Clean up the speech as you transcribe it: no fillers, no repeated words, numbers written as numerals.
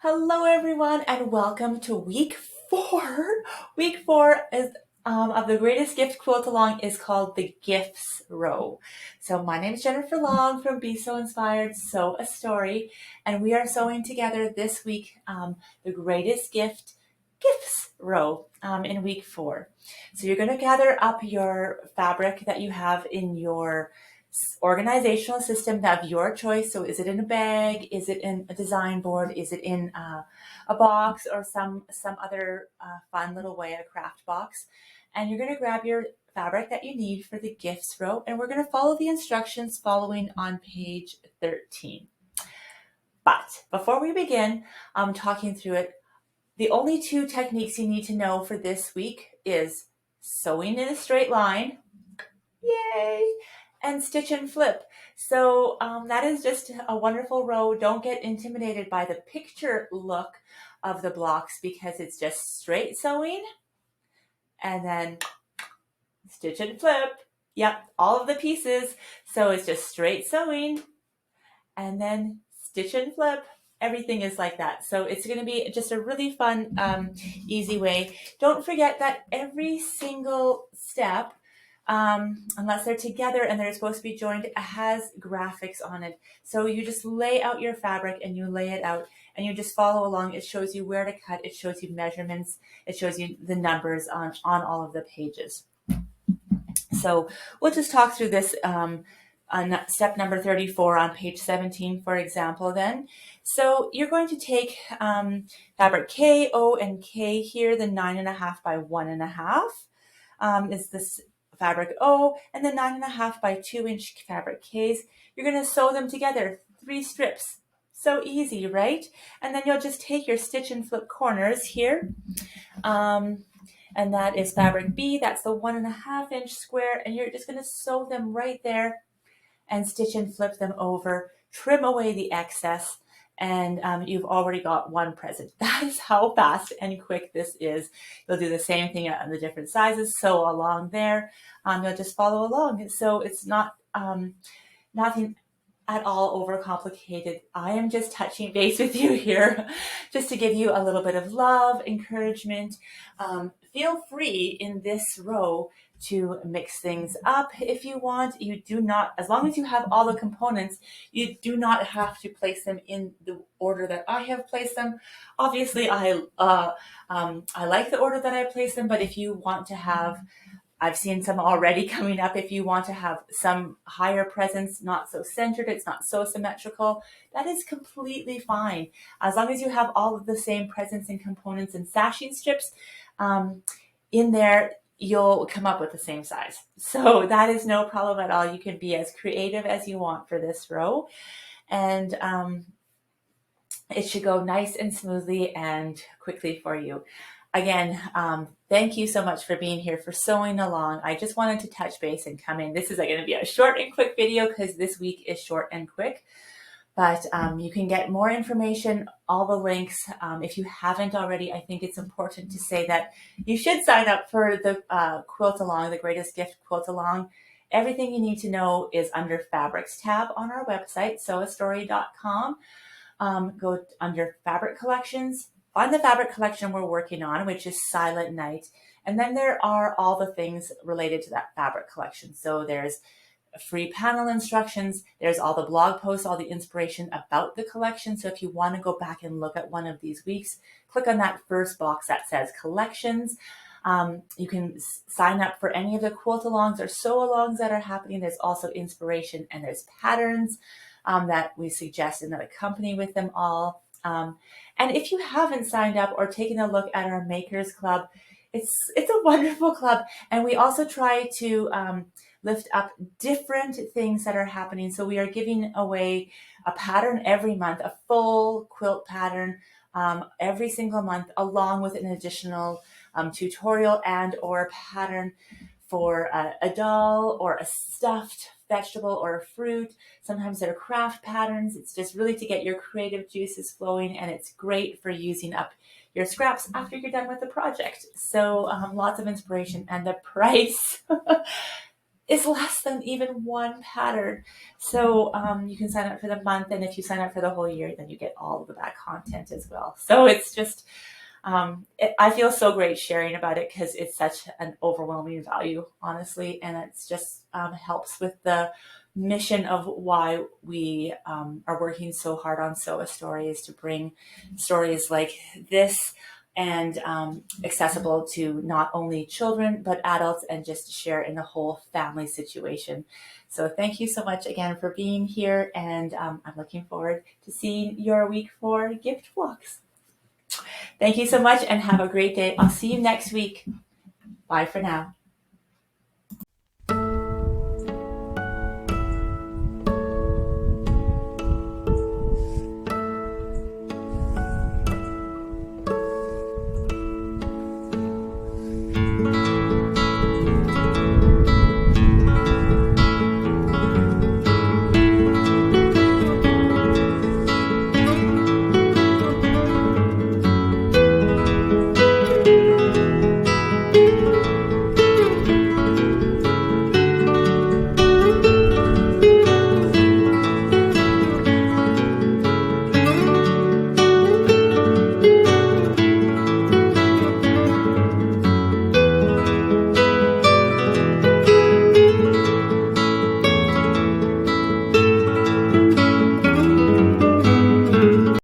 Hello, everyone, and welcome to week 4. Week 4 is of the Greatest Gift Quilt-Along is called the Gifts Row. So my name is Jennifer Long from Be So Inspired, Sew a Story, and we are sewing together this week the Greatest Gifts Row in week 4. So you're going to gather up your fabric that you have in your organizational system of your choice. So is it in a bag? Is it in a design board? Is it in a box or some other fun little way, a craft box? And you're going to grab your fabric that you need for the gifts row, and we're going to follow the instructions following on page 13. But before we begin talking through it, the only 2 techniques you need to know for this week is sewing in a straight line, yay, and stitch and flip. So that is just a wonderful row. Don't get intimidated by the picture look of the blocks because it's just straight sewing and then stitch and flip. Yep, all of the pieces. So it's just straight sewing and then stitch and flip. Everything is like that. So it's going to be just a really fun, easy way. Don't forget that every single step, unless they're together and they're supposed to be joined, has graphics on it. So you just lay out your fabric and you lay it out and you just follow along. It shows you where to cut. It shows you measurements. It shows you the numbers on all of the pages. So we'll just talk through this on step number 34 on page 17, for example, then. So you're going to take fabric K, O, and K here, the 9.5 by 1.5 is this fabric O, and the 9.5 by 2-inch fabric Ks. You're going to sew them together, 3 strips. So easy, right? And then you'll just take your stitch and flip corners here. And that is fabric B, that's the 1.5-inch square, and you're just going to sew them right there and stitch and flip them over, trim away the excess, and you've already got one present. That is how fast and quick this is. You'll do the same thing on the different sizes, sew along there. You'll just follow along. So it's not nothing at all overcomplicated. I am just touching base with you here just to give you a little bit of love, encouragement. Feel free in this row to mix things up if you want. You do not, as long as you have all the components, you do not have to place them in the order that I have placed them. Obviously, I like the order that I place them, but if you want to have, I've seen some already coming up. If you want to have some higher presence, not so centered, it's not so symmetrical, that is completely fine. As long as you have all of the same presence and components and sashing strips in there, you'll come up with the same size. So that is no problem at all. You can be as creative as you want for this row. And it should go nice and smoothly and quickly for you. Again, thank you so much for being here, for sewing along. I just wanted to touch base and come in. This is going to be a short and quick video because this week is short and quick. But you can get more information, all the links. If you haven't already, I think it's important to say that you should sign up for the Quilt-Along, the Greatest Gift Quilt-Along. Everything you need to know is under Fabrics tab on our website, sewastory.com. Go under Fabric Collections. Find the fabric collection we're working on, which is Silent Night. And then there are all the things related to that fabric collection. So there's free panel instructions. There's all the blog posts, all the inspiration about the collection. So if you want to go back and look at one of these weeks, click on that first box that says collections. You can sign up for any of the quilt-alongs or sew-alongs that are happening. There's also inspiration and there's patterns that we suggest and that accompany with them all. And if you haven't signed up or taken a look at our Makers Club, it's a wonderful club. And we also try to lift up different things that are happening. So we are giving away a pattern every month, a full quilt pattern every single month, along with an additional tutorial and or pattern for a doll or a stuffed vegetable or a fruit. Sometimes they're craft patterns. It's just really to get your creative juices flowing, and it's great for using up your scraps after you're done with the project. So lots of inspiration, and the price is less than even one pattern. So you can sign up for the month, and if you sign up for the whole year, then you get all of the back content as well. So it's just, I feel so great sharing about it because it's such an overwhelming value, honestly, and it's just helps with the mission of why we are working so hard on Sew a Story, is to bring stories like this and accessible to not only children but adults, and just to share in the whole family situation. So thank you so much again for being here, and I'm looking forward to seeing your week 4 gift vlogs. Thank you so much and have a great day. I'll see you next week. Bye for now.